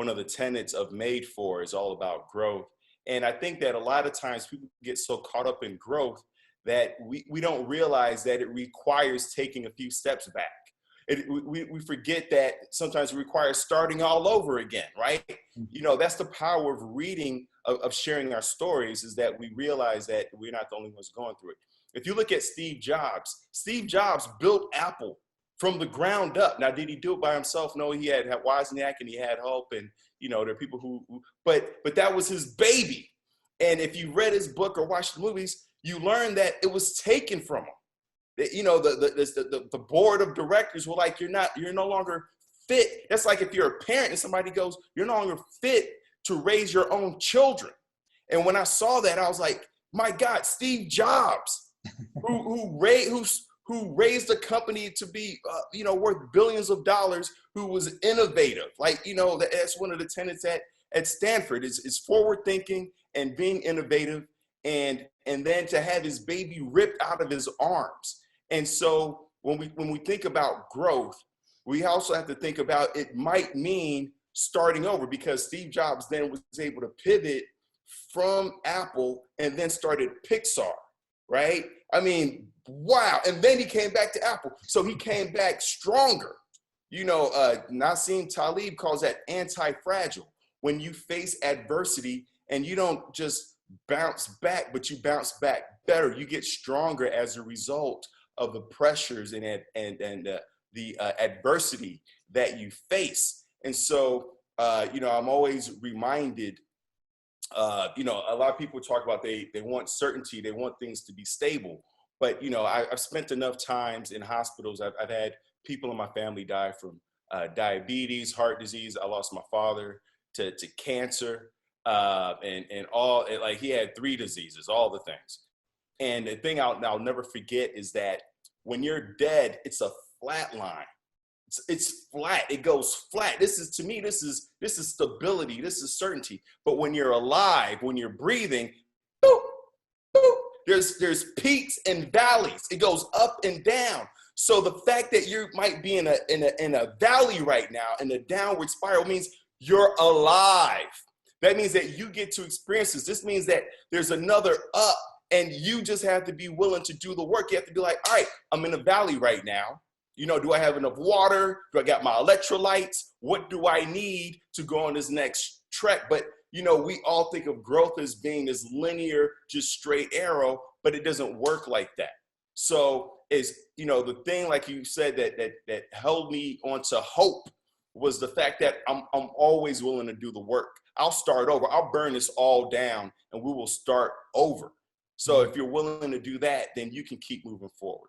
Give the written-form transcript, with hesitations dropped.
one of the tenets of Madefor is all about growth. And I think that a lot of times people get so caught up in growth that we don't realize that it requires taking a few steps back. We forget that sometimes it requires starting all over again, right? You know, that's the power of reading, of sharing our stories, is that we realize that we're not the only ones going through it. If you look at Steve Jobs built Apple from the ground up. Now, did he do it by himself? No, he had Wozniak and he had help, and you know, there are people who but that was his baby. And if you read his book or watched the movies, you learn that it was taken from him. That, you know, the board of directors were like, you're no longer fit. That's like if you're a parent and somebody goes, you're no longer fit to raise your own children. And when I saw that, I was like, my God, Steve Jobs, who raised a company to be, you know, worth billions of dollars, who was innovative. Like, you know, that's one of the tenets at Stanford is forward thinking and being innovative, and then to have his baby ripped out of his arms. And so when we think about growth, we also have to think about it might mean starting over, because Steve Jobs then was able to pivot from Apple and then started Pixar, right? I mean, wow. And then he came back to Apple. So he came back stronger. You know, Nassim Taleb calls that anti-fragile. When you face adversity and you don't just bounce back, but you bounce back better, you get stronger as a result of the pressures and the adversity that you face. And so, you know, I'm always reminded, you know, a lot of people talk about they want certainty, they want things to be stable. But, you know, I've spent enough times in hospitals. I've had people in my family die from diabetes, heart disease. I lost my father to cancer, and all, like, he had 3 diseases, all the things. And the thing I'll never forget is that when you're dead, it's a flat line. It's flat. It goes flat. This is, to me, this is stability. This is certainty. But when you're alive, when you're breathing, boop, boop, there's peaks and valleys. It goes up and down. So the fact that you might be in a valley right now, in a downward spiral, means you're alive. That means that you get to experience this. This means that there's another up, and you just have to be willing to do the work. You have to be like, all right, I'm in a valley right now. You know, do I have enough water? Do I got my electrolytes? What do I need to go on this next trek? But, you know, we all think of growth as being this linear, just straight arrow, but it doesn't work like that. So is, you know, the thing, like you said, that held me onto hope was the fact that I'm always willing to do the work. I'll start over. I'll burn this all down and we will start over. So if you're willing to do that, then you can keep moving forward.